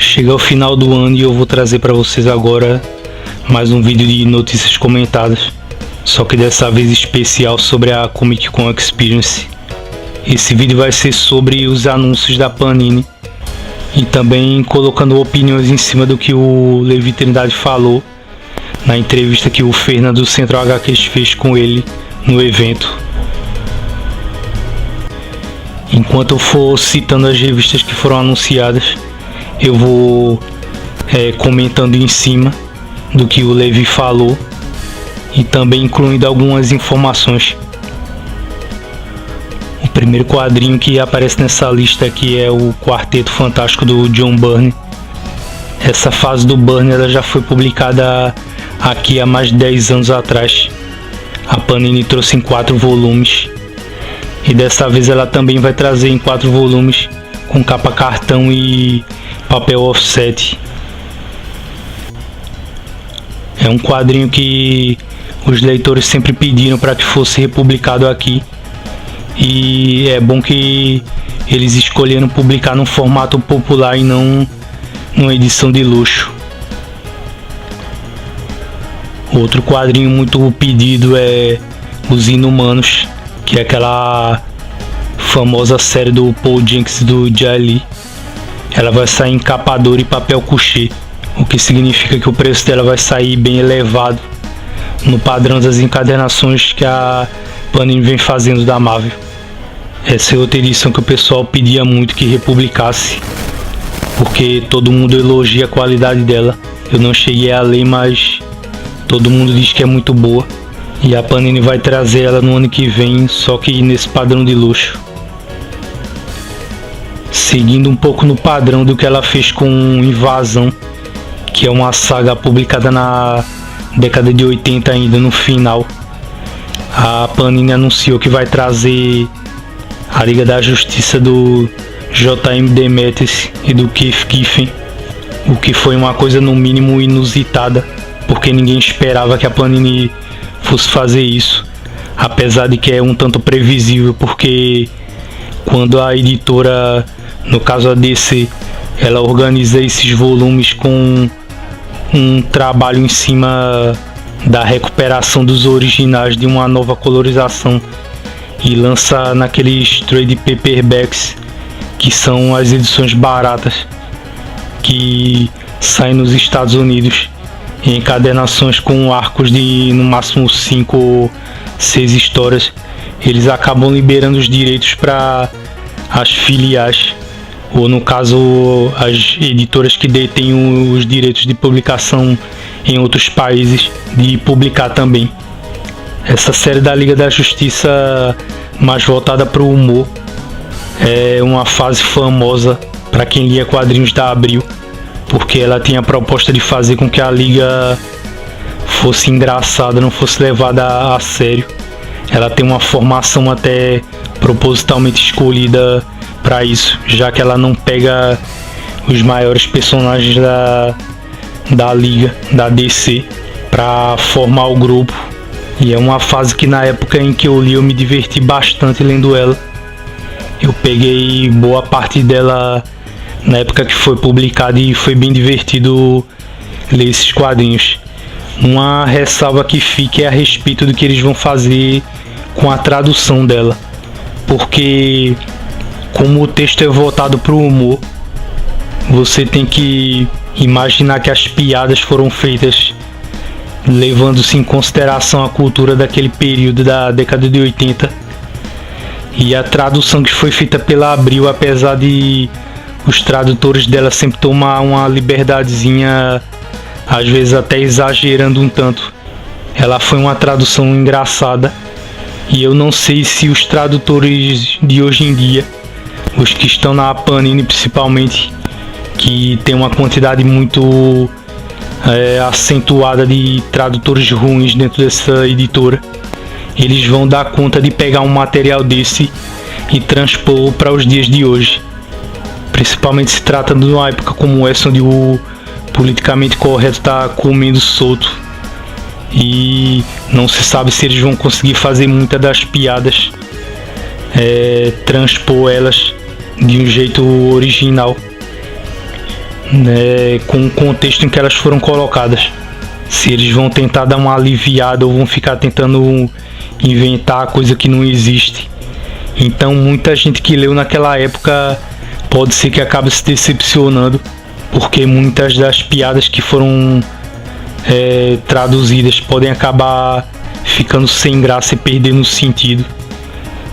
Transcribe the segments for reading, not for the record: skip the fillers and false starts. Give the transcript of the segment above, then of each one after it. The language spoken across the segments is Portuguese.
Chega ao final do ano e eu vou trazer para vocês agora mais um vídeo de notícias comentadas, só que dessa vez especial sobre a Comic Con Experience. Esse vídeo vai ser sobre os anúncios da Panini e também colocando opiniões em cima do que o Levi Trindade falou na entrevista que o Fernando do Central HQs fez com ele no evento. Enquanto eu for citando as revistas que foram anunciadas, eu vou comentando em cima do que o Levi falou e também incluindo algumas informações. O primeiro quadrinho que aparece nessa lista aqui é o Quarteto Fantástico do John Byrne. Essa fase do Byrne ela já foi publicada aqui há mais de 10 anos atrás. A Panini trouxe em 4 volumes e dessa vez ela também vai trazer em 4 volumes com capa cartão e papel offset. É um quadrinho que os leitores sempre pediram para que fosse republicado aqui, e é bom que eles escolheram publicar num formato popular e não numa edição de luxo. Outro quadrinho muito pedido é Os Inumanos, que é aquela famosa série do Paul Jenkins do Jay Lee. Ela vai sair em capa dura e papel couché, o que significa que o preço dela vai sair bem elevado no padrão das encadernações que a Panini vem fazendo da Marvel. Essa é outra edição que o pessoal pedia muito que republicasse, porque todo mundo elogia a qualidade dela. Eu não cheguei a ler, mas todo mundo diz que é muito boa, e a Panini vai trazer ela no ano que vem, só que nesse padrão de luxo. Seguindo um pouco no padrão do que ela fez com Invasão, que é uma saga publicada na década de 80 ainda no final, a Panini anunciou que vai trazer a Liga da Justiça do J.M. Demetrius e do Keith Giffen, o que foi uma coisa no mínimo inusitada, porque ninguém esperava que a Panini fosse fazer isso, apesar de que é um tanto previsível, porque quando a editora, no caso a DC, ela organiza esses volumes com um trabalho em cima da recuperação dos originais de uma nova colorização e lança naqueles trade paperbacks, que são as edições baratas que saem nos Estados Unidos em encadernações com arcos de no máximo 5 ou 6 histórias. Eles acabam liberando os direitos para as filiais, ou no caso as editoras que detêm os direitos de publicação em outros países, de publicar também. Essa série da Liga da Justiça, mais voltada para o humor, é uma fase famosa para quem lia quadrinhos da Abril, porque ela tinha a proposta de fazer com que a Liga fosse engraçada, não fosse levada a sério. Ela tem uma formação até propositalmente escolhida para isso, já que ela não pega os maiores personagens da Liga, da DC, para formar o grupo. E é uma fase que na época em que eu li eu me diverti bastante lendo ela. Eu peguei boa parte dela na época que foi publicada e foi bem divertido ler esses quadrinhos. Uma ressalva que fica é a respeito do que eles vão fazer com a tradução dela, porque como o texto é voltado para o humor, você tem que imaginar que as piadas foram feitas levando-se em consideração a cultura daquele período da década de 80, e a tradução que foi feita pela Abril, apesar de os tradutores dela sempre tomar uma liberdadezinha, às vezes até exagerando um tanto, ela foi uma tradução engraçada. E eu não sei se os tradutores de hoje em dia, os que estão na Panini principalmente, que tem uma quantidade muito acentuada de tradutores ruins dentro dessa editora, eles vão dar conta de pegar um material desse e transpor para os dias de hoje. Principalmente se trata de uma época como essa, onde o politicamente correto está comendo solto e não se sabe se eles vão conseguir fazer muitas das piadas, transpor elas de um jeito original. né, com o contexto em que elas foram colocadas. Se eles vão tentar dar uma aliviada ou vão ficar tentando inventar coisa que não existe. Então muita gente que leu naquela época pode ser que acabe se decepcionando, porque muitas das piadas que foram traduzidas podem acabar ficando sem graça e perdendo sentido.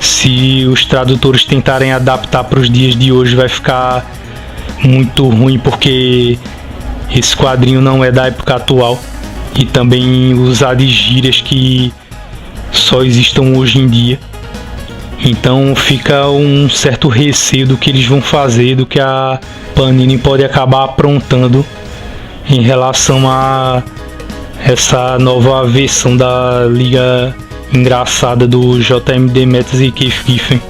Se os tradutores tentarem adaptar para os dias de hoje, vai ficar muito ruim, porque esse quadrinho não é da época atual, e também usar de gírias que só existam hoje em dia. Então fica um certo receio do que eles vão fazer, do que a Panini pode acabar aprontando em relação a essa nova versão da Liga Engraçada do J.M. Demetrius e Keith Giffen.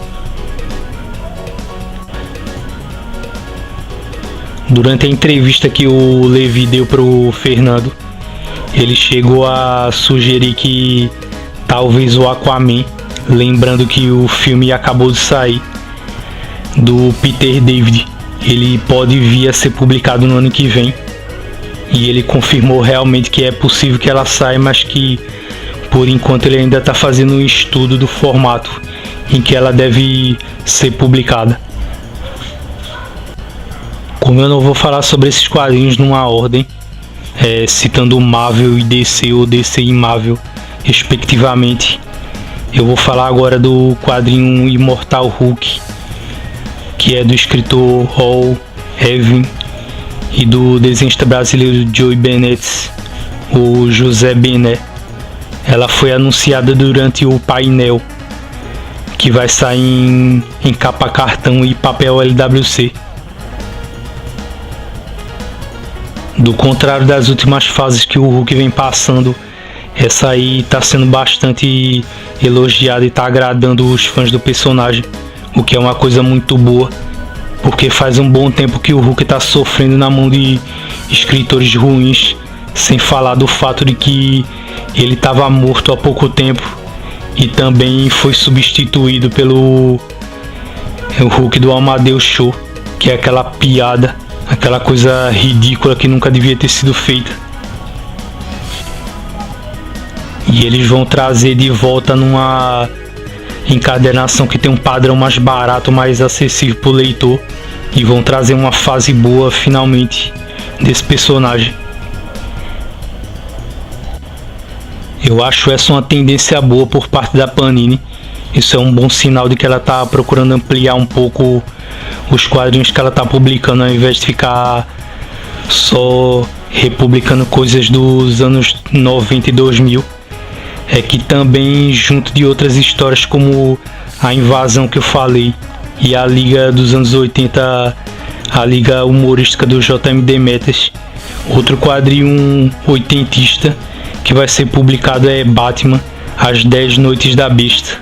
Durante a entrevista que o Levi deu pro Fernando, ele chegou a sugerir que talvez o Aquaman, lembrando que o filme acabou de sair, do Peter David, ele pode vir a ser publicado no ano que vem. E ele confirmou realmente que é possível que ela saia, mas que por enquanto ele ainda está fazendo um estudo do formato em que ela deve ser publicada. Como eu não vou falar sobre esses quadrinhos numa ordem, citando Marvel e DC ou DC e Marvel respectivamente, eu vou falar agora do quadrinho Imortal Hulk, que é do escritor Hal Evin e do desenhista brasileiro Joey Bennett, o José Bené. Ela foi anunciada durante o painel, que vai sair em capa cartão e papel LWC. Do contrário das últimas fases que o Hulk vem passando, essa aí está sendo bastante elogiada e está agradando os fãs do personagem, o que é uma coisa muito boa, porque faz um bom tempo que o Hulk está sofrendo na mão de escritores ruins, sem falar do fato de que ele estava morto há pouco tempo e também foi substituído pelo Hulk do Amadeus Show, que é aquela piada, aquela coisa ridícula que nunca devia ter sido feita. E eles vão trazer de volta numa encadernação que tem um padrão mais barato, mais acessível para o leitor, e vão trazer uma fase boa finalmente desse personagem. Eu acho essa uma tendência boa por parte da Panini. Isso é um bom sinal de que ela está procurando ampliar um pouco os quadrinhos que ela está publicando, ao invés de ficar só republicando coisas dos anos 90 e 2000. É que também, junto de outras histórias como a Invasão que eu falei e a Liga dos anos 80, a Liga Humorística do J.M. Demetrius, outro quadrinho oitentista que vai ser publicado é Batman, As 10 Noites da Besta,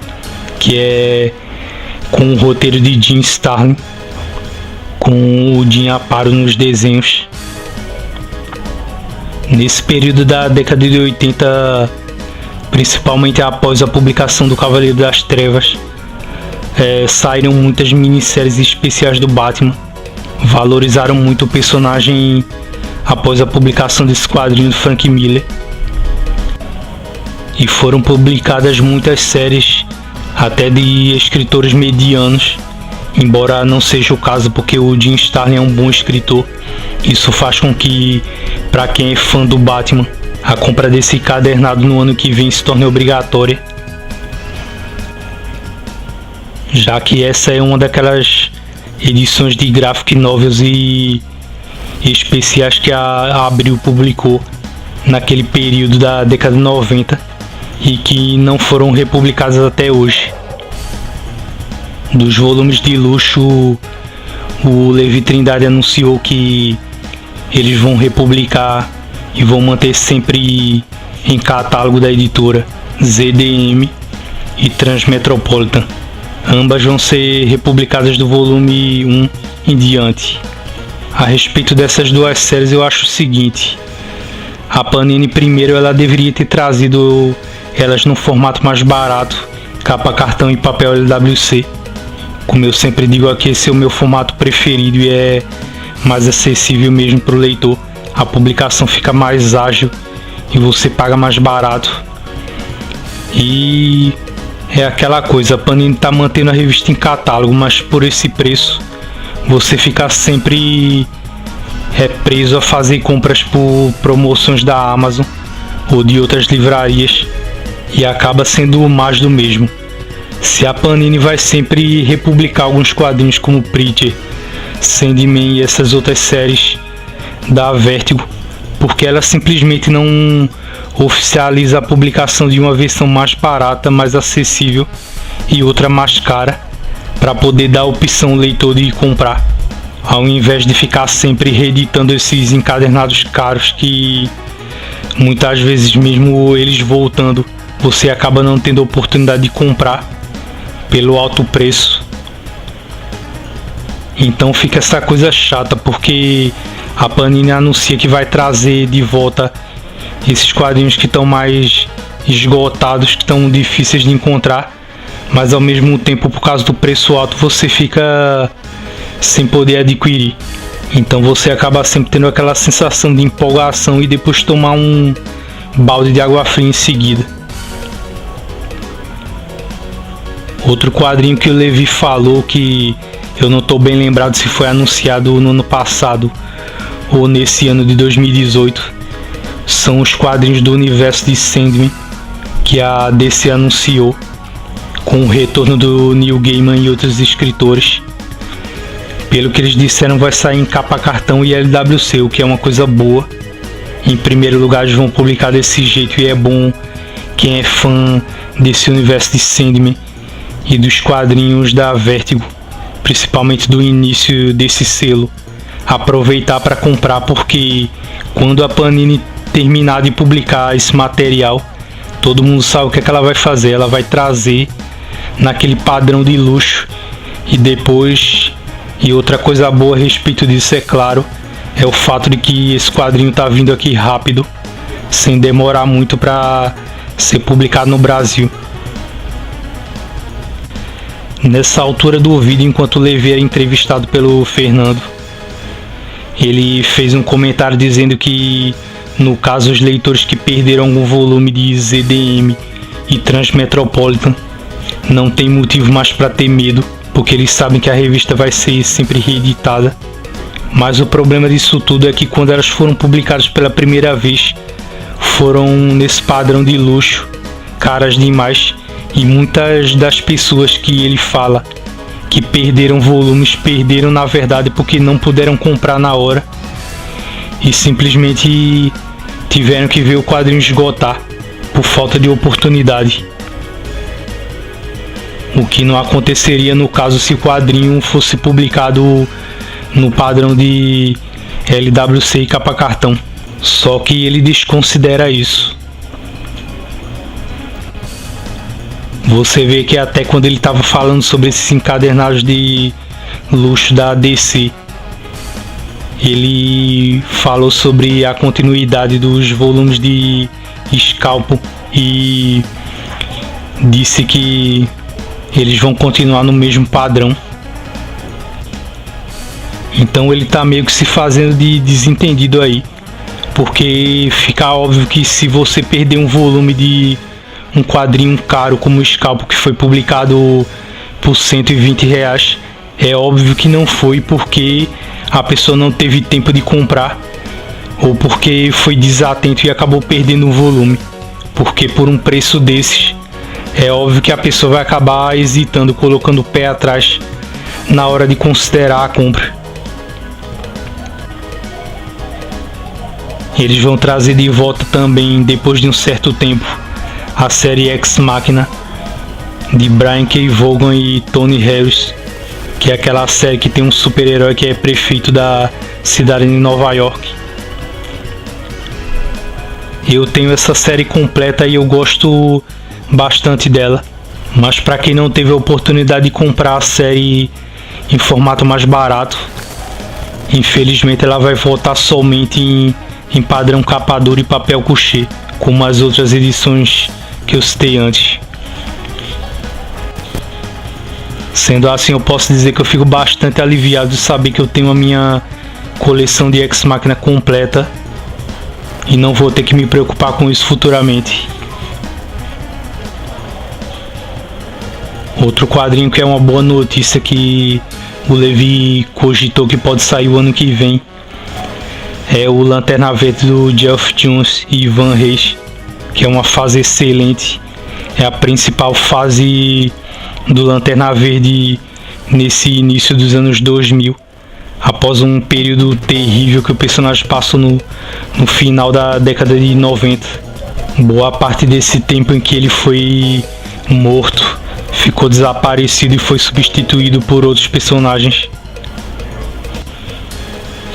que é com o roteiro de Jim Starlin, com o Jim Aparo nos desenhos. Nesse período da década de 80, principalmente após a publicação do Cavaleiro das Trevas, saíram muitas minisséries especiais do Batman. Valorizaram muito o personagem após a publicação desse quadrinho do Frank Miller. E foram publicadas muitas séries até de escritores medianos, embora não seja o caso, porque o Jim Starlin é um bom escritor. Isso faz com que, para quem é fã do Batman, a compra desse encadernado no ano que vem se torne obrigatória, já que essa é uma daquelas edições de graphic novels e especiais que a Abril publicou naquele período da década de 90 e que não foram republicadas até hoje. Dos volumes de luxo, o Levi Trindade anunciou que eles vão republicar e vão manter sempre em catálogo da editora ZDM e Transmetropolitan. Ambas vão ser republicadas do volume 1 em diante. A respeito dessas duas séries, eu acho o seguinte: a Panini primeiro ela deveria ter trazido elas num formato mais barato, capa cartão e papel LWC. Como eu sempre digo aqui, esse é o meu formato preferido e é mais acessível mesmo para o leitor. A publicação fica mais ágil e você paga mais barato. E é aquela coisa, a Panini está mantendo a revista em catálogo, mas por esse preço você fica sempre preso a fazer compras por promoções da Amazon ou de outras livrarias, e acaba sendo mais do mesmo. Se a Panini vai sempre republicar alguns quadrinhos como Preacher, Sandman e essas outras séries da Vertigo, porque ela simplesmente não oficializa a publicação de uma versão mais barata, mais acessível e outra mais cara, para poder dar a opção ao leitor de comprar, ao invés de ficar sempre reeditando esses encadernados caros que muitas vezes, mesmo eles voltando, você acaba não tendo a oportunidade de comprar pelo alto preço. Então fica essa coisa chata, porque a Panini anuncia que vai trazer de volta esses quadrinhos que estão mais esgotados, que estão difíceis de encontrar, mas ao mesmo tempo, por causa do preço alto, você fica sem poder adquirir. Então você acaba sempre tendo aquela sensação de empolgação e depois tomar um balde de água fria em seguida. Outro quadrinho que o Levi falou, que eu não estou bem lembrado se foi anunciado no ano passado ou nesse ano de 2018, são os quadrinhos do universo de Sandman, que a DC anunciou com o retorno do Neil Gaiman e outros escritores. Pelo que eles disseram, vai sair em capa cartão e LWC, o que é uma coisa boa. Em primeiro lugar, eles vão publicar desse jeito, e é bom quem é fã desse universo de Sandman e dos quadrinhos da Vertigo, principalmente do início desse selo, aproveitar para comprar, porque quando a Panini terminar de publicar esse material, todo mundo sabe o que ela vai fazer. Ela vai trazer naquele padrão de luxo, e depois, e outra coisa boa a respeito disso, é claro, é o fato de que esse quadrinho tá vindo aqui rápido, sem demorar muito para ser publicado no Brasil. Nessa altura do vídeo, enquanto o Levi era entrevistado pelo Fernando, ele fez um comentário dizendo que, no caso, os leitores que perderam algum volume de ZDM e Transmetropolitan não tem motivo mais para ter medo, porque eles sabem que a revista vai ser sempre reeditada. Mas o problema disso tudo é que, quando elas foram publicadas pela primeira vez, foram nesse padrão de luxo, caras demais, e muitas das pessoas que ele fala que perderam volumes, perderam na verdade porque não puderam comprar na hora e simplesmente tiveram que ver o quadrinho esgotar por falta de oportunidade. O que não aconteceria no caso se o quadrinho fosse publicado no padrão de LWC e capa cartão. Só que ele desconsidera isso. Você vê que até quando ele estava falando sobre esses encadernados de luxo da DC, ele falou sobre a continuidade dos volumes de Scalpo e disse que eles vão continuar no mesmo padrão. Então ele tá meio que se fazendo de desentendido aí, porque fica óbvio que se você perder um volume de um quadrinho caro como o Scalpo, que foi publicado por R$120, é óbvio que não foi porque a pessoa não teve tempo de comprar, ou porque foi desatento e acabou perdendo um volume. Porque por um preço desses, é óbvio que a pessoa vai acabar hesitando, colocando o pé atrás na hora de considerar a compra. Eles vão trazer de volta também, depois de um certo tempo, a série Ex Machina de Brian K. Vaughan e Tony Harris, que é aquela série que tem um super-herói que é prefeito da cidade de Nova York. Eu tenho essa série completa e eu gosto bastante dela, mas para quem não teve a oportunidade de comprar a série em formato mais barato, infelizmente ela vai voltar somente em padrão capa dura e papel couché, como as outras edições que eu citei antes. Sendo assim, eu posso dizer que eu fico bastante aliviado de saber que eu tenho a minha coleção de Ex-Machina completa e não vou ter que me preocupar com isso futuramente. Outro quadrinho que é uma boa notícia que o Levi cogitou que pode sair o ano que vem é o Lanterna Verde do Geoff Johns e Ivan Reis, que é uma fase excelente. É a principal fase do Lanterna Verde nesse início dos anos 2000, após um período terrível que o personagem passou no final da década de 90. Boa parte desse tempo em que ele foi morto, ficou desaparecido e foi substituído por outros personagens.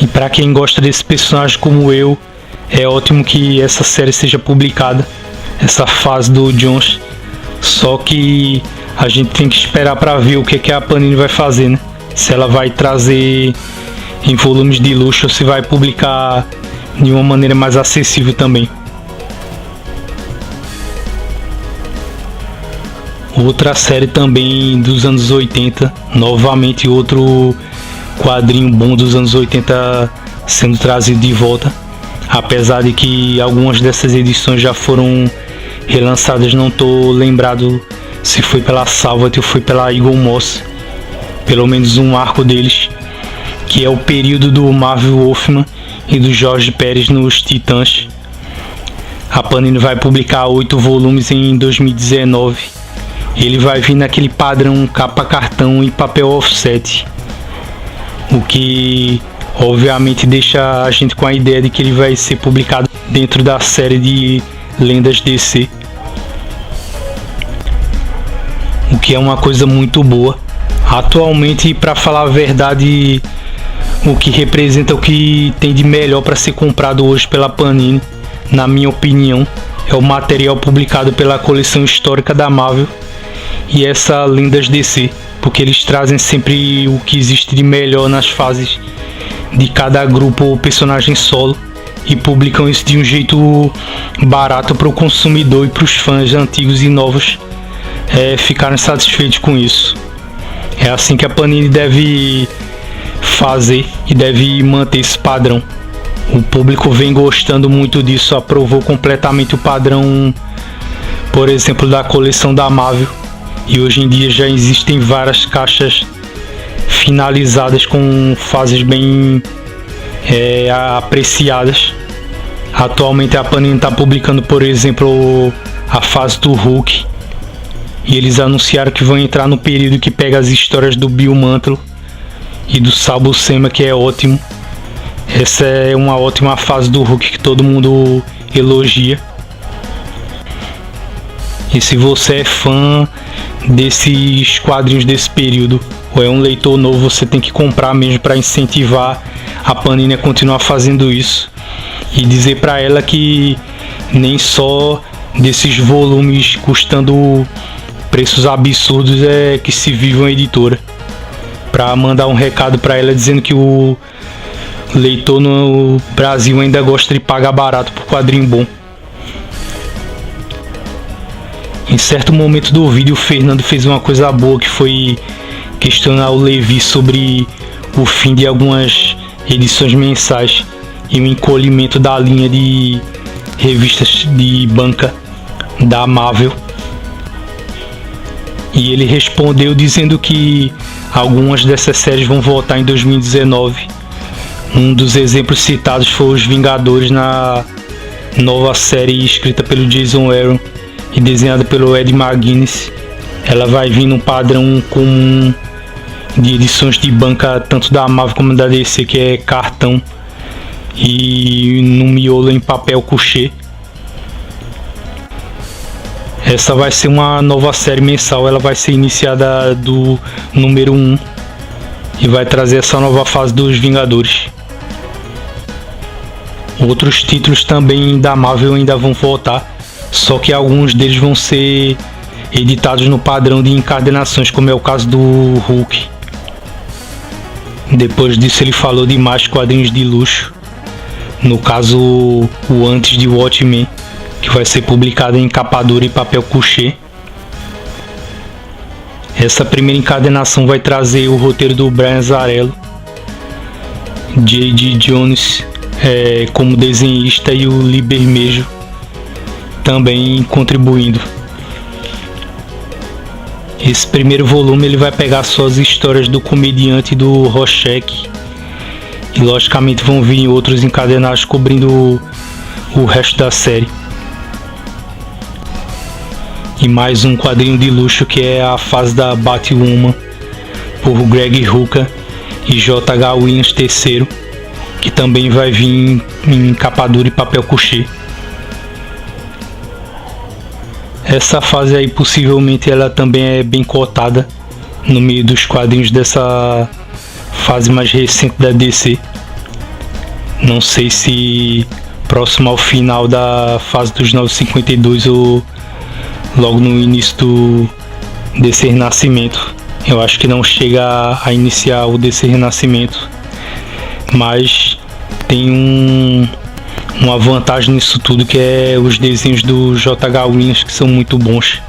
E para quem gosta desse personagem como eu, é ótimo que essa série seja publicada, essa fase do Johns. Só que a gente tem que esperar para ver o que a Panini vai fazer, né? Se ela vai trazer em volumes de luxo ou se vai publicar de uma maneira mais acessível também. Outra série também dos anos 80, novamente outro quadrinho bom dos anos 80 sendo trazido de volta. Apesar de que algumas dessas edições já foram relançadas, não estou lembrado se foi pela Salvat ou foi pela Eagle Moss. Pelo menos um arco deles, que é o período do Marvel Wolfman e do Jorge Pérez nos Titãs. A Panini vai publicar 8 volumes em 2019. Ele vai vir naquele padrão capa cartão e papel offset, o que obviamente deixa a gente com a ideia de que ele vai ser publicado dentro da série de Lendas DC, o que é uma coisa muito boa. Atualmente, para falar a verdade, o que representa o que tem de melhor para ser comprado hoje pela Panini, na minha opinião, é o material publicado pela coleção histórica da Marvel e essa Lendas DC, porque eles trazem sempre o que existe de melhor nas fases de cada grupo ou personagem solo e publicam isso de um jeito barato para o consumidor e para os fãs antigos e novos ficarem satisfeitos com isso. É assim que a Panini deve fazer e deve manter esse padrão. O público vem gostando muito disso, aprovou completamente o padrão, por exemplo, da coleção da Marvel, e hoje em dia já existem várias caixas finalizadas com fases bem apreciadas. Atualmente a Panini está publicando, por exemplo, a fase do Hulk, e eles anunciaram que vão entrar no período que pega as histórias do Bill Mantlo e do Sal Buscema, que é ótimo. Essa é uma ótima fase do Hulk que todo mundo elogia. E se você é fã desses quadrinhos desse período ou é um leitor novo, você tem que comprar mesmo para incentivar a Panini a continuar fazendo isso e dizer para ela que nem só desses volumes custando preços absurdos é que se vive uma editora. Para mandar um recado para ela dizendo que o leitor no Brasil ainda gosta de pagar barato por quadrinho bom. Em certo momento do vídeo, o Fernando fez uma coisa boa, que foi questionar o Levi sobre o fim de algumas edições mensais e o encolhimento da linha de revistas de banca da Marvel. E ele respondeu dizendo que algumas dessas séries vão voltar em 2019. Um dos exemplos citados foi os Vingadores, na nova série escrita pelo Jason Aaron e desenhada pelo Ed McGuinness. Ela vai vir num padrão comum de edições de banca tanto da Marvel como da DC, que é cartão e no miolo em papel couché. Essa vai ser uma nova série mensal, ela vai ser iniciada do número 1 e vai trazer essa nova fase dos Vingadores. Outros títulos também da Marvel ainda vão voltar, só que alguns deles vão ser editados no padrão de encadernações, como é o caso do Hulk. Depois disso ele falou de mais quadrinhos de luxo, no caso o Antes de Watchmen, que vai ser publicado em capa dura e papel couché. Essa primeira encadernação vai trazer o roteiro do Brian Azzarello J.D. Jones como desenhista e o Lee Bermejo também contribuindo. Esse primeiro volume ele vai pegar só as histórias do comediante do Rorschach e logicamente vão vir outros encadenados cobrindo o resto da série. E mais um quadrinho de luxo que é a fase da Batwoman por Greg Rucka e J.H. Williams III, que também vai vir em capa dura e papel couché. Essa fase aí possivelmente ela também é bem cotada no meio dos quadrinhos dessa fase mais recente da DC. Não sei se próximo ao final da fase dos 952 ou logo no início desse renascimento. Eu acho que não chega a iniciar o DC renascimento, mas tem uma vantagem nisso tudo, que é os desenhos do J.H. Williams, que são muito bons.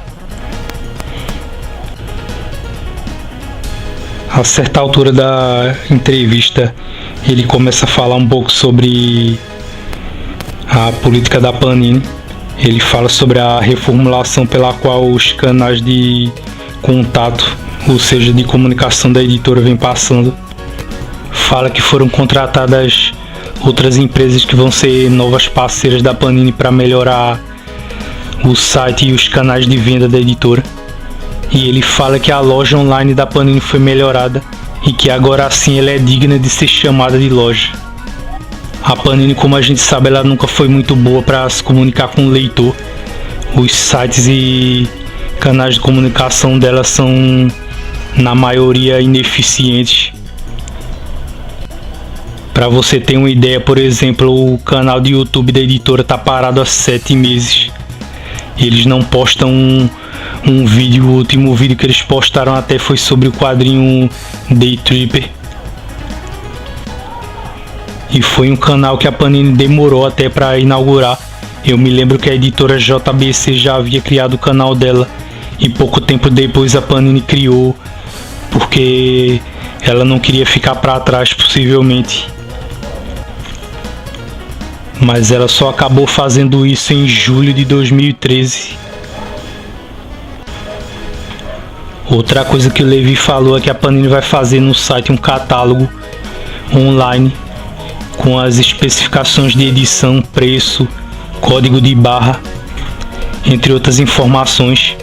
A certa altura da entrevista ele começa a falar um pouco sobre a política da Panini. Ele fala sobre a reformulação pela qual os canais de contato, ou seja, de comunicação da editora, vem passando. Fala que foram contratadas outras empresas que vão ser novas parceiras da Panini para melhorar o site e os canais de venda da editora. E ele fala que a loja online da Panini foi melhorada e que agora sim ela é digna de ser chamada de loja. A Panini, como a gente sabe, ela nunca foi muito boa para se comunicar com o leitor. Os sites e canais de comunicação dela são, na maioria, ineficientes. Para você ter uma ideia, por exemplo, o canal de YouTube da editora está parado há 7 meses. Eles não postam um vídeo. O último vídeo que eles postaram até foi sobre o quadrinho Day Tripper. E foi um canal que a Panini demorou até para inaugurar. Eu me lembro que a editora JBC já havia criado o canal dela e pouco tempo depois a Panini criou, porque ela não queria ficar para trás, possivelmente. Mas ela só acabou fazendo isso em julho de 2013. Outra coisa que o Levi falou é que a Panini vai fazer no site um catálogo online com as especificações de edição, preço, código de barra, entre outras informações,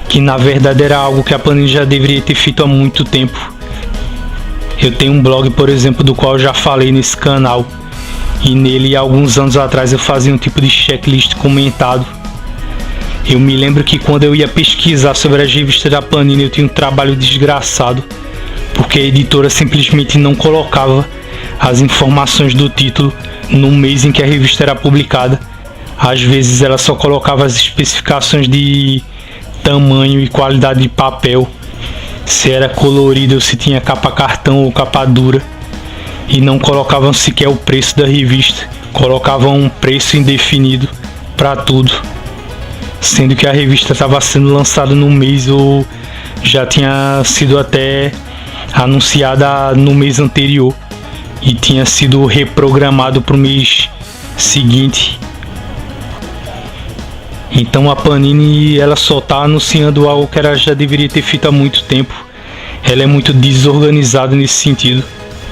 que na verdade era algo que a Panini já deveria ter feito há muito tempo. Eu tenho um blog, por exemplo, do qual eu já falei nesse canal, e nele, alguns anos atrás, eu fazia um tipo de checklist comentado. Eu me lembro que quando eu ia pesquisar sobre as revistas da Panini, eu tinha um trabalho desgraçado, porque a editora simplesmente não colocava as informações do título no mês em que a revista era publicada. Às vezes ela só colocava as especificações de tamanho e qualidade de papel, se era colorido ou se tinha capa cartão ou capa dura, e não colocavam sequer o preço da revista. Colocavam um preço indefinido para tudo, sendo que a revista estava sendo lançada no mês ou já tinha sido até anunciada no mês anterior e tinha sido reprogramado para o mês seguinte. Então a Panini ela só está anunciando algo que ela já deveria ter feito há muito tempo. Ela é muito desorganizada nesse sentido,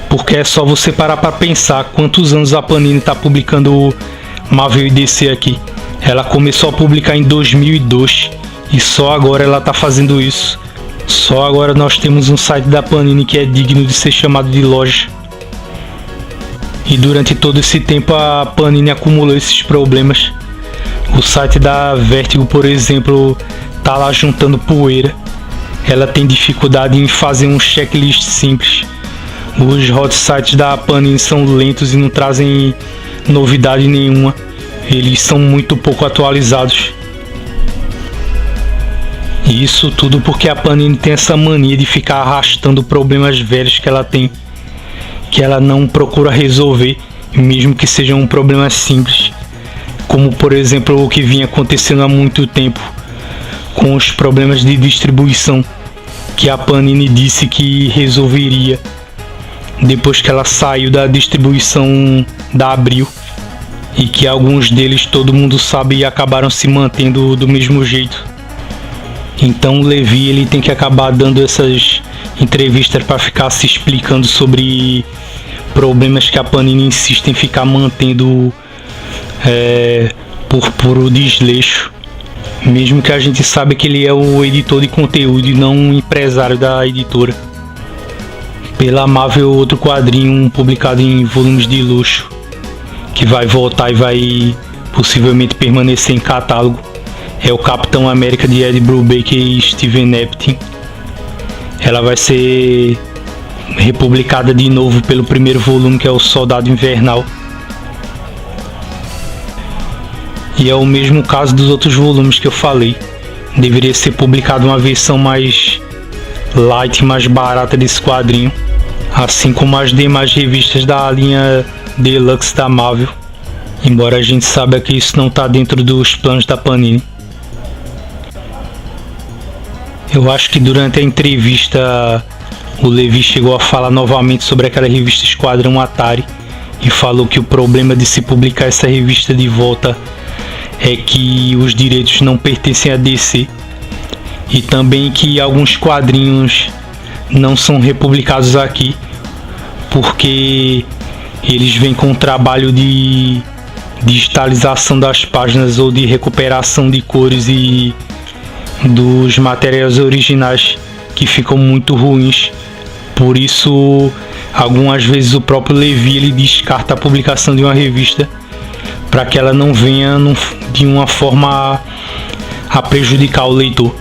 porque é só você parar para pensar quantos anos a Panini está publicando Marvel e DC aqui. Ela começou a publicar em 2002 e só agora ela está fazendo isso. Só agora nós temos um site da Panini que é digno de ser chamado de loja. E durante todo esse tempo a Panini acumulou esses problemas. O site da Vertigo, por exemplo, tá lá juntando poeira. Ela tem dificuldade em fazer um checklist simples. Os hot sites da Panini são lentos e não trazem novidade nenhuma. Eles são muito pouco atualizados. E isso tudo porque a Panini tem essa mania de ficar arrastando problemas velhos que ela tem, que ela não procura resolver, mesmo que sejam problemas simples, como por exemplo o que vinha acontecendo há muito tempo com os problemas de distribuição, que a Panini disse que resolveria depois que ela saiu da distribuição da Abril, e que alguns deles todo mundo sabe acabaram se mantendo do mesmo jeito. Então o Levi ele tem que acabar dando essas entrevistas para ficar se explicando sobre problemas que a Panini insiste em ficar mantendo por puro desleixo, mesmo que a gente saiba que ele é o editor de conteúdo e não um empresário da editora. Pela Marvel, outro quadrinho publicado em volumes de luxo que vai voltar e vai possivelmente permanecer em catálogo é o Capitão América de Ed Brubaker e Steven Epting. Ela vai ser republicada de novo pelo primeiro volume, que é o Soldado Invernal. E é o mesmo caso dos outros volumes que eu falei. Deveria ser publicada uma versão mais light, mais barata desse quadrinho, assim como as demais revistas da linha Deluxe da Marvel, embora a gente saiba que isso não está dentro dos planos da Panini. Eu acho que durante a entrevista o Levi chegou a falar novamente sobre aquela revista Esquadrão Atari e falou que o problema de se publicar essa revista de volta é que os direitos não pertencem a DC, e também que alguns quadrinhos não são republicados aqui porque eles vêm com um trabalho de digitalização das páginas ou de recuperação de cores e dos materiais originais que ficam muito ruins. Por isso, algumas vezes o próprio Levi ele descarta a publicação de uma revista para que ela não venha de uma forma a prejudicar o leitor.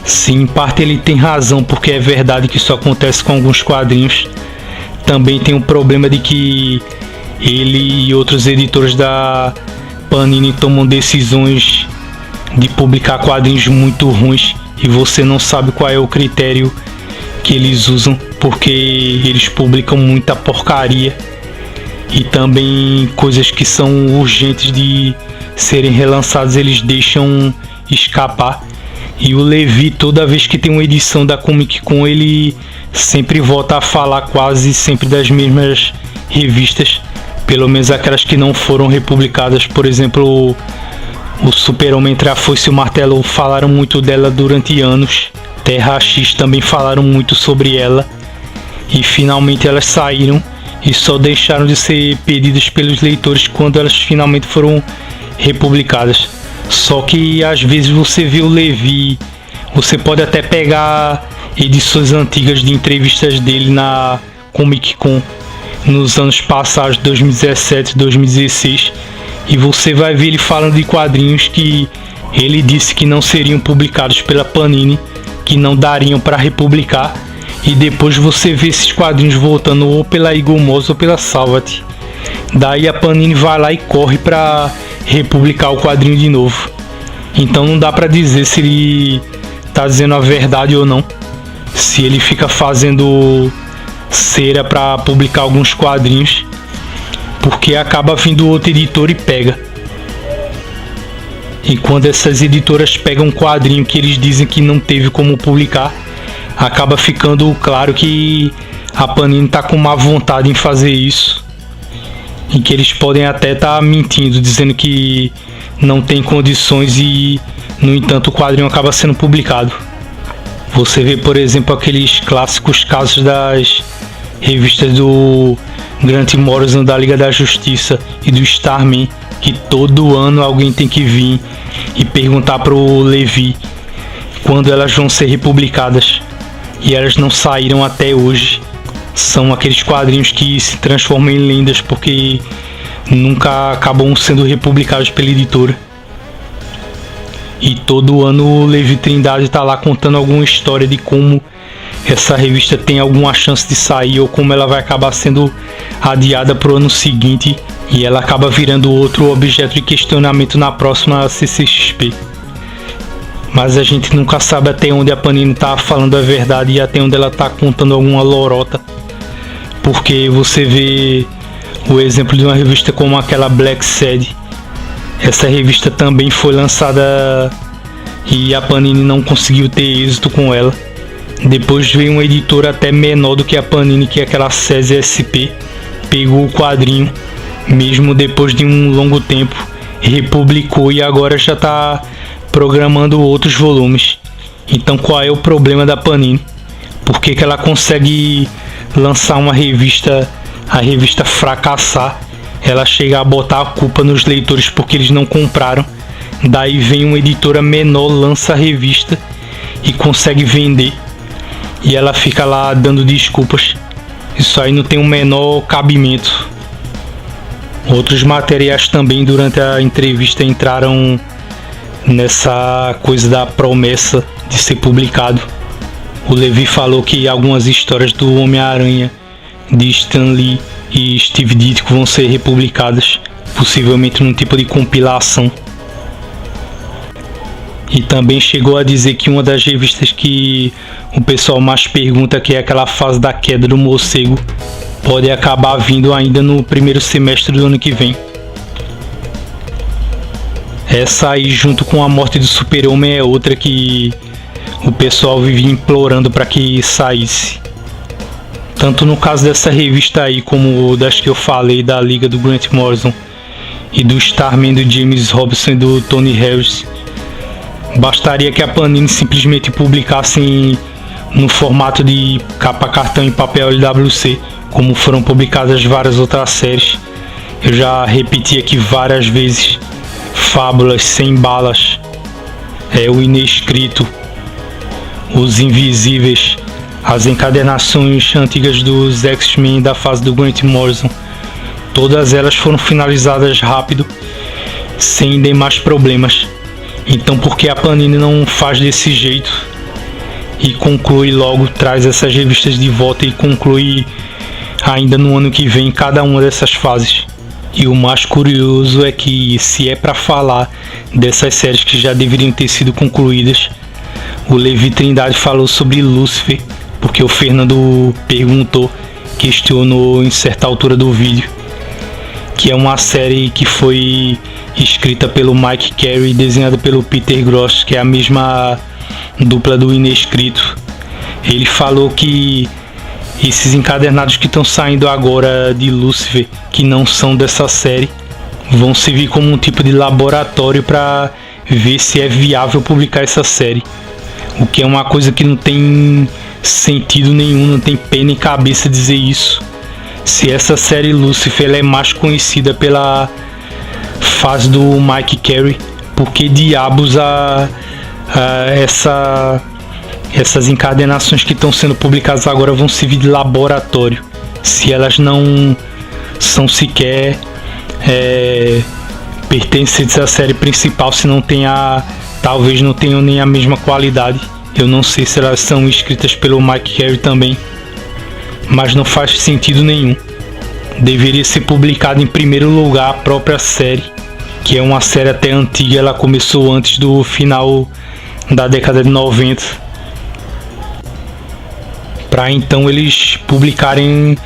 Sim, em parte ele tem razão, porque é verdade que isso acontece com alguns quadrinhos. Também tem um problema de que ele e outros editores da Panini tomam decisões de publicar quadrinhos muito ruins e você não sabe qual é o critério que eles usam, porque eles publicam muita porcaria e também coisas que são urgentes de serem relançadas eles deixam escapar. E o Levi, toda vez que tem uma edição da Comic Con, ele sempre volta a falar quase sempre das mesmas revistas, pelo menos aquelas que não foram republicadas. Por exemplo, o Super-Homem entre a Foice e o Martelo falaram muito dela durante anos. Terra X também falaram muito sobre ela. E finalmente elas saíram e só deixaram de ser pedidas pelos leitores quando elas finalmente foram republicadas. Só que às vezes você vê o Levi, você pode até pegar edições antigas de entrevistas dele na Comic Con nos anos passados, 2017, 2016, e você vai ver ele falando de quadrinhos que ele disse que não seriam publicados pela Panini, que não dariam para republicar, e depois você vê esses quadrinhos voltando ou pela Eagle Moss ou pela Salvat. Daí a Panini vai lá e corre para republicar o quadrinho de novo. Então não dá para dizer se ele tá dizendo a verdade ou não, se ele fica fazendo cera para publicar alguns quadrinhos, porque acaba vindo outro editor e pega. E quando essas editoras pegam um quadrinho que eles dizem que não teve como publicar, acaba ficando claro que a Panini tá com má vontade em fazer isso, e que eles podem até estar mentindo, dizendo que não tem condições, e no entanto o quadrinho acaba sendo publicado. Você vê, por exemplo, aqueles clássicos casos das revistas do Grant Morrison da Liga da Justiça e do Starman, que todo ano alguém tem que vir e perguntar pro Levi quando elas vão ser republicadas, e elas não saíram até hoje. São aqueles quadrinhos que se transformam em lendas porque nunca acabam sendo republicados pela editora. E todo ano o Levi Trindade está lá contando alguma história de como essa revista tem alguma chance de sair, ou como ela vai acabar sendo adiada para o ano seguinte e ela acaba virando outro objeto de questionamento na próxima CCXP. Mas a gente nunca sabe até onde a Panini está falando a verdade e até onde ela está contando alguma lorota, porque você vê o exemplo de uma revista como aquela Black Sad. Essa revista também foi lançada e a Panini não conseguiu ter êxito com ela. Depois veio uma editora até menor do que a Panini, que é aquela SESI SP, pegou o quadrinho, mesmo depois de um longo tempo, republicou e agora já está programando outros volumes. Então qual é o problema da Panini? Por que ela consegue lançar uma revista, a revista fracassar? Ela chega a botar a culpa nos leitores porque eles não compraram. Daí vem uma editora menor, lança a revista e consegue vender. E ela fica lá dando desculpas. Isso aí não tem o menor cabimento. Outros materiais também durante a entrevista entraram nessa coisa da promessa de ser publicado. O Levi falou que algumas histórias do Homem-Aranha de Stan Lee e Steve Ditko vão ser republicadas, possivelmente num tipo de compilação. E também chegou a dizer que uma das revistas que o pessoal mais pergunta, que é aquela fase da queda do morcego, pode acabar vindo ainda no primeiro semestre do ano que vem. Essa aí, junto com a morte do Super-Homem, é outra que o pessoal vivia implorando para que saísse. Tanto no caso dessa revista aí, como das que eu falei, da Liga do Grant Morrison e do Starman do James Robinson e do Tony Harris, bastaria que a Panini simplesmente publicasse no formato de capa cartão em papel LWC, como foram publicadas várias outras séries. Eu já repeti aqui várias vezes: Fábulas, Sem Balas, o Inescrito, Os Invisíveis, as encadernações antigas dos X-Men da fase do Grant Morrison. Todas elas foram finalizadas rápido, sem demais problemas. Então por que a Panini não faz desse jeito e conclui logo, traz essas revistas de volta e conclui ainda no ano que vem cada uma dessas fases? E o mais curioso é que, se é para falar dessas séries que já deveriam ter sido concluídas, o Levi Trindade falou sobre Lúcifer, porque o Fernando questionou em certa altura do vídeo, que é uma série que foi escrita pelo Mike Carey e desenhada pelo Peter Gross, que é a mesma dupla do Inescrito. Ele falou que esses encadernados que estão saindo agora de Lúcifer, que não são dessa série, vão servir como um tipo de laboratório para ver se é viável publicar essa série. O que é uma coisa que não tem sentido nenhum, não tem pé nem cabeça dizer isso. Se essa série Lúcifer ela é mais conhecida pela fase do Mike Carey, por que diabos essas encadernações que estão sendo publicadas agora vão servir de laboratório, se elas não são sequer pertencentes à série principal, se não tem talvez não tenham nem a mesma qualidade. Eu não sei se elas são escritas pelo Mike Carey também, mas não faz sentido nenhum. Deveria ser publicada em primeiro lugar a própria série, que é uma série até antiga, ela começou antes do final da década de 90, para então eles publicarem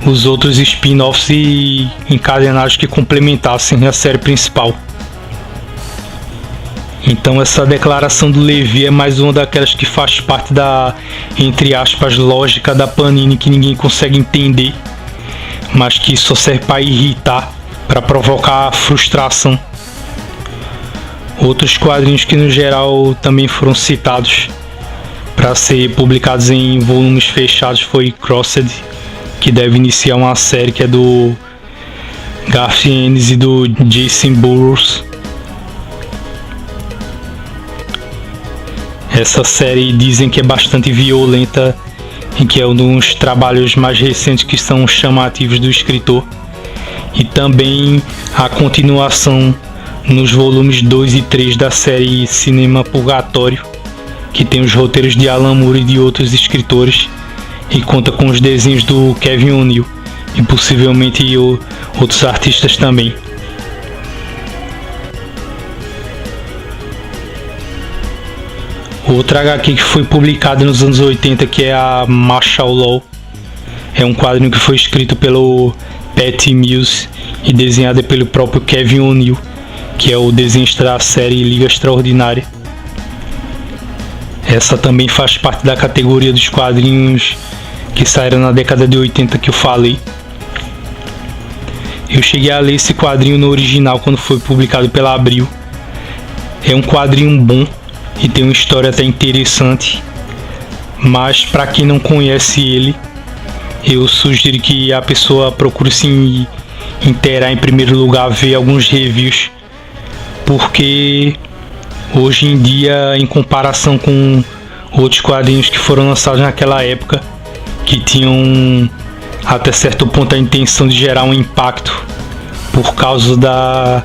os outros spin-offs e encadernados que complementassem a série principal. Então essa declaração do Levi é mais uma daquelas que faz parte da, entre aspas, lógica da Panini, que ninguém consegue entender, mas que só serve para irritar, para provocar frustração. Outros quadrinhos que no geral também foram citados para ser publicados em volumes fechados foi Crossed, que deve iniciar uma série que é do Garth Ennis e do Jason Burrows. Essa série dizem que é bastante violenta e que é um dos trabalhos mais recentes que são chamativos do escritor. E também a continuação nos volumes 2 e 3 da série Cinema Purgatório, que tem os roteiros de Alan Moore e de outros escritores e conta com os desenhos do Kevin O'Neill e possivelmente outros artistas também. Outra HQ que foi publicada nos anos 80, que é a Martial Law, é um quadrinho que foi escrito pelo Patty Mills e desenhado pelo próprio Kevin O'Neill, que é o desenhista da série Liga Extraordinária. Essa também faz parte da categoria dos quadrinhos que saíram na década de 80 que eu falei. Eu cheguei a ler esse quadrinho no original quando foi publicado pela Abril. É um quadrinho bom e tem uma história até interessante, mas para quem não conhece ele, eu sugiro que a pessoa procure se inteirar em primeiro lugar, ver alguns reviews, porque hoje em dia, em comparação com outros quadrinhos que foram lançados naquela época, que tinham até certo ponto a intenção de gerar um impacto por causa da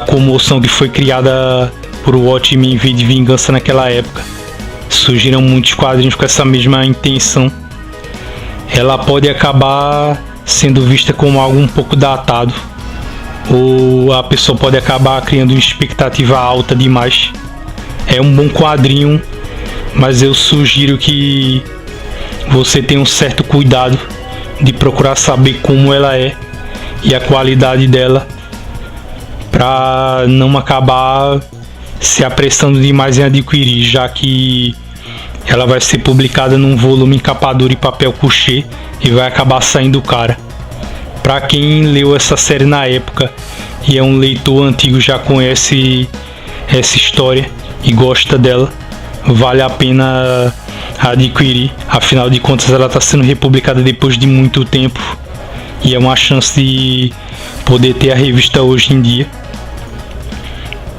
comoção que foi criada por Watchmen em V de Vingança naquela época, surgiram muitos quadrinhos com essa mesma intenção. Ela pode acabar sendo vista como algo um pouco datado, ou a pessoa pode acabar criando uma expectativa alta demais. É um bom quadrinho, mas eu sugiro que você tenha um certo cuidado de procurar saber como ela é e a qualidade dela, para não acabar se apressando demais em adquirir, já que ela vai ser publicada num volume em capa dura e papel couché e vai acabar saindo cara. Para quem leu essa série na época e é um leitor antigo, já conhece essa história e gosta dela, vale a pena adquirir. Afinal de contas, ela está sendo republicada depois de muito tempo e é uma chance de poder ter a revista hoje em dia.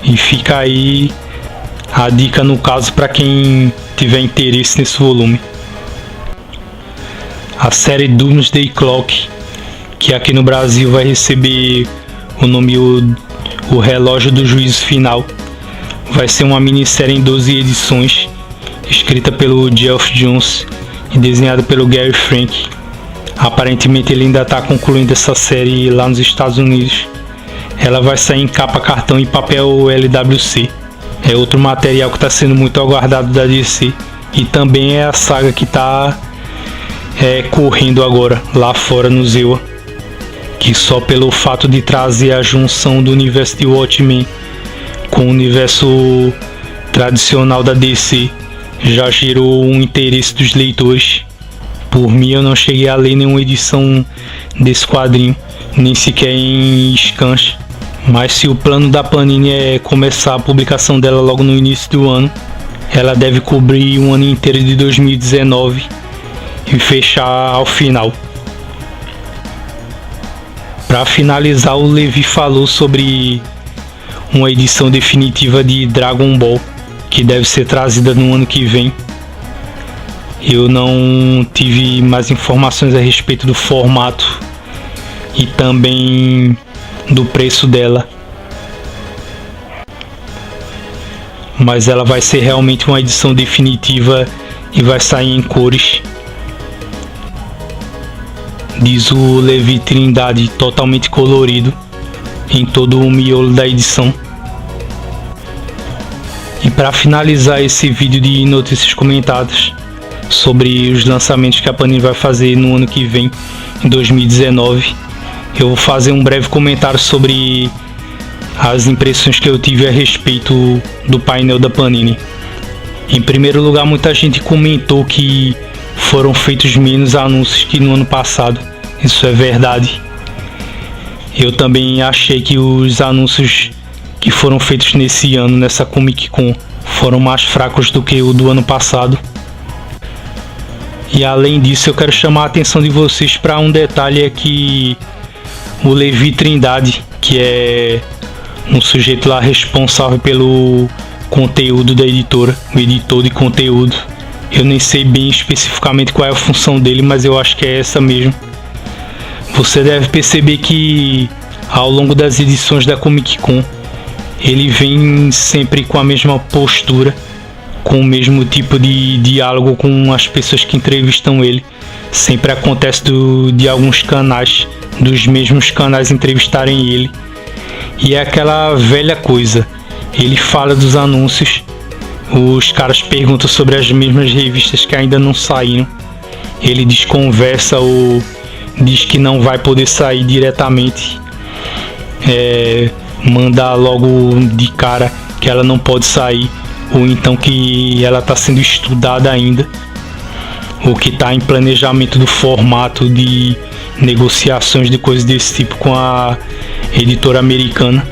E fica aí a dica, no caso, para quem tiver interesse nesse volume. A série Doomsday Clock, que aqui no Brasil vai receber o nome O Relógio do Juízo Final, vai ser uma minissérie em 12 edições, escrita pelo Geoff Johns e desenhada pelo Gary Frank. Aparentemente ele ainda está concluindo essa série lá nos Estados Unidos. Ela vai sair em capa cartão e papel LWC. É outro material que está sendo muito aguardado da DC, e também é a saga que está correndo agora lá fora no Zewa, que só pelo fato de trazer a junção do universo de Watchmen com o universo tradicional da DC já gerou um interesse dos leitores. Por mim, eu não cheguei a ler nenhuma edição desse quadrinho, nem sequer em scans, mas se o plano da Panini é começar a publicação dela logo no início do ano, ela deve cobrir um ano inteiro de 2019 e fechar ao final. Para finalizar, o Levi falou sobre uma edição definitiva de Dragon Ball, que deve ser trazida no ano que vem. Eu não tive mais informações a respeito do formato e também do preço dela, mas ela vai ser realmente uma edição definitiva e vai sair em cores, diz o Levi Trindade, totalmente colorido em todo o miolo da edição. E para finalizar esse vídeo de notícias comentadas sobre os lançamentos que a Panini vai fazer no ano que vem, em 2019, eu vou fazer um breve comentário sobre as impressões que eu tive a respeito do painel da Panini. Em primeiro lugar, muita gente comentou que foram feitos menos anúncios que no ano passado. Isso é verdade. Eu também achei que os anúncios que foram feitos nesse ano, nessa Comic Con, foram mais fracos do que o do ano passado. E além disso, eu quero chamar a atenção de vocês para um detalhe, é que o Levi Trindade, que é um sujeito lá responsável pelo conteúdo da editora, o editor de conteúdo, eu nem sei bem especificamente qual é a função dele, mas eu acho que é essa mesmo. Você deve perceber que ao longo das edições da Comic Con, ele vem sempre com a mesma postura, com o mesmo tipo de diálogo com as pessoas que entrevistam ele. Sempre acontece de alguns canais, dos mesmos canais, entrevistarem ele. E é aquela velha coisa, ele fala dos anúncios, os caras perguntam sobre as mesmas revistas que ainda não saíram, ele desconversa ou diz que não vai poder sair diretamente, manda logo de cara que ela não pode sair, ou então que ela está sendo estudada ainda, ou que está em planejamento do formato de negociações de coisas desse tipo com a editora americana.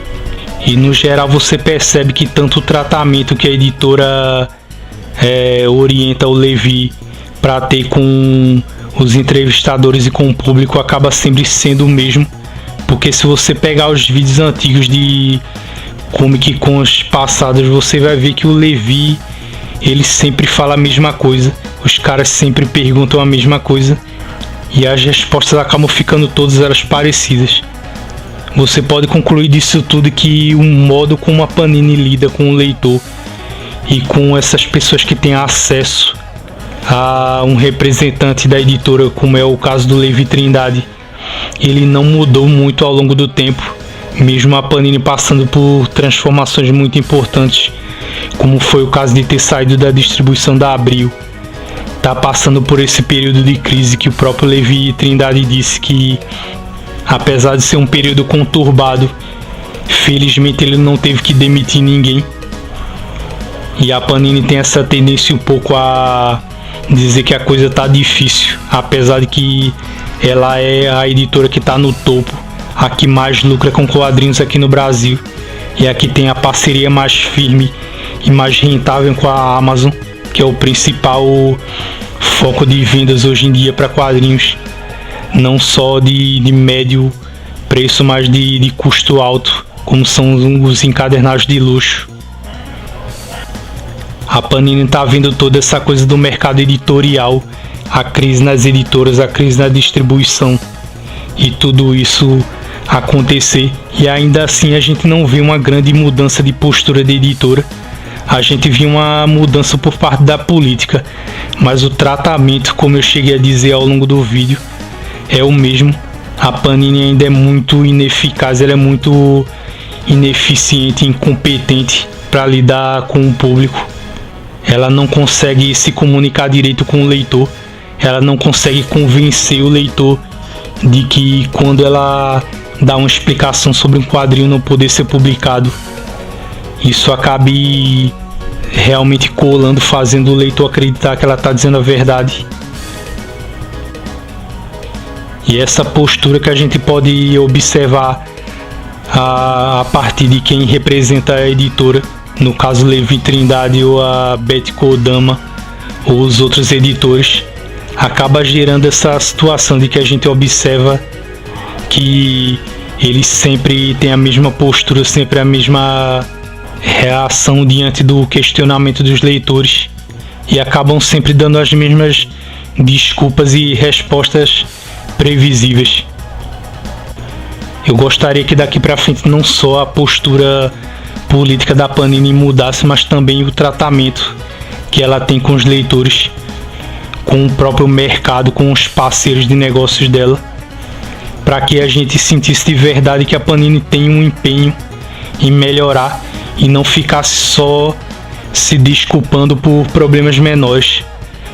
E no geral você percebe que tanto o tratamento que a editora orienta o Levi para ter com os entrevistadores e com o público acaba sempre sendo o mesmo, porque se você pegar os vídeos antigos de Comic Cons passadas, você vai ver que o Levi, ele sempre fala a mesma coisa, os caras sempre perguntam a mesma coisa e as respostas acabam ficando todas elas parecidas. Você pode concluir disso tudo que o modo como a Panini lida com o leitor e com essas pessoas que têm acesso a um representante da editora, como é o caso do Levi Trindade, ele não mudou muito ao longo do tempo, mesmo a Panini passando por transformações muito importantes, como foi o caso de ter saído da distribuição da Abril. Tá passando por esse período de crise que o próprio Levi Trindade disse que, apesar de ser um período conturbado, felizmente ele não teve que demitir ninguém. E a Panini tem essa tendência um pouco a dizer que a coisa tá difícil, apesar de que ela é a editora que tá no topo, a que mais lucra com quadrinhos aqui no Brasil, e a que tem a parceria mais firme e mais rentável com a Amazon, que é o principal foco de vendas hoje em dia para quadrinhos, não só de médio preço, mas de custo alto, como são os encadernados de luxo. A Panini está vendo toda essa coisa do mercado editorial, a crise nas editoras, a crise na distribuição e tudo isso acontecer, e ainda assim a gente não vê uma grande mudança de postura de editora. A gente viu uma mudança por parte da política, mas o tratamento, como eu cheguei a dizer ao longo do vídeo, é o mesmo. A Panini ainda é muito ineficaz, ela é muito ineficiente, incompetente para lidar com o público. Ela não consegue se comunicar direito com o leitor, ela não consegue convencer o leitor de que quando ela dá uma explicação sobre um quadrinho não poder ser publicado, isso acabe realmente colando, fazendo o leitor acreditar que ela está dizendo a verdade. E essa postura que a gente pode observar a partir de quem representa a editora, no caso Levi Trindade ou a Betty Kodama ou os outros editores, acaba gerando essa situação de que a gente observa que eles sempre têm a mesma postura, sempre a mesma reação diante do questionamento dos leitores e acabam sempre dando as mesmas desculpas e respostas previsíveis. Eu gostaria que daqui para frente não só a postura política da Panini mudasse, mas também o tratamento que ela tem com os leitores, com o próprio mercado, com os parceiros de negócios dela, para que a gente sentisse de verdade que a Panini tem um empenho em melhorar e não ficasse só se desculpando por problemas menores.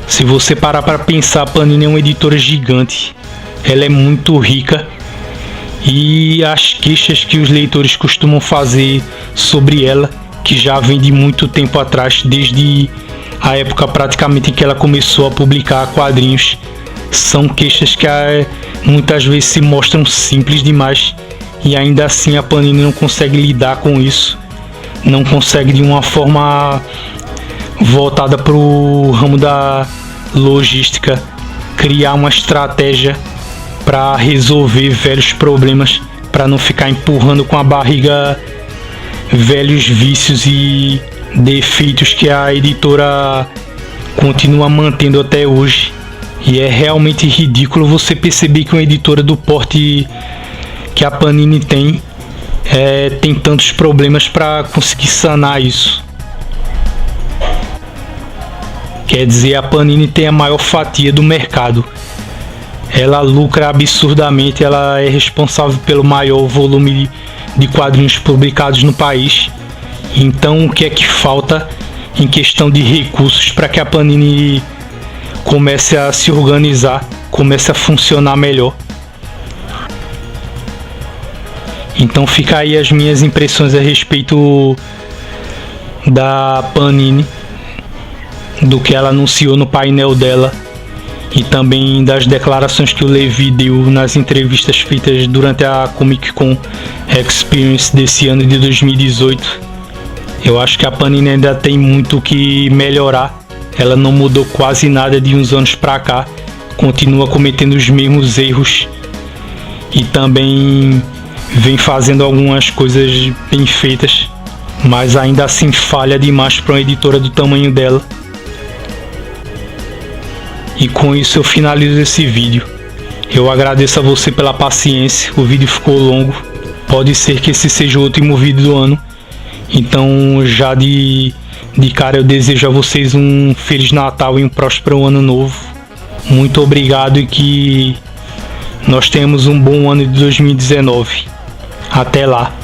Se você parar para pensar, a Panini é uma editora gigante, ela é muito rica, e as queixas que os leitores costumam fazer sobre ela, que já vem de muito tempo atrás, desde a época praticamente em que ela começou a publicar quadrinhos, são queixas que muitas vezes se mostram simples demais, e ainda assim a Panini não consegue lidar com isso, não consegue de uma forma voltada para o ramo da logística criar uma estratégia para resolver velhos problemas, para não ficar empurrando com a barriga velhos vícios e defeitos que a editora continua mantendo até hoje. E é realmente ridículo você perceber que uma editora do porte que a Panini tem tantos problemas para conseguir sanar isso. Quer dizer, a Panini tem a maior fatia do mercado, ela lucra absurdamente, ela é responsável pelo maior volume de quadrinhos publicados no país. Então o que é que falta em questão de recursos para que a Panini comece a se organizar, comece a funcionar melhor? Então fica aí as minhas impressões a respeito da Panini, do que ela anunciou no painel dela e também das declarações que o Levi deu nas entrevistas feitas durante a Comic Con Experience desse ano de 2018. Eu acho que a Panini ainda tem muito que melhorar. Ela não mudou quase nada de uns anos pra cá, continua cometendo os mesmos erros e também vem fazendo algumas coisas bem feitas, mas ainda assim falha demais para uma editora do tamanho dela. E com isso eu finalizo esse vídeo. Eu agradeço a você pela paciência, o vídeo ficou longo, pode ser que esse seja o último vídeo do ano, então já de cara eu desejo a vocês um Feliz Natal e um próspero ano novo. Muito obrigado e que nós tenhamos um bom ano de 2019. Até lá!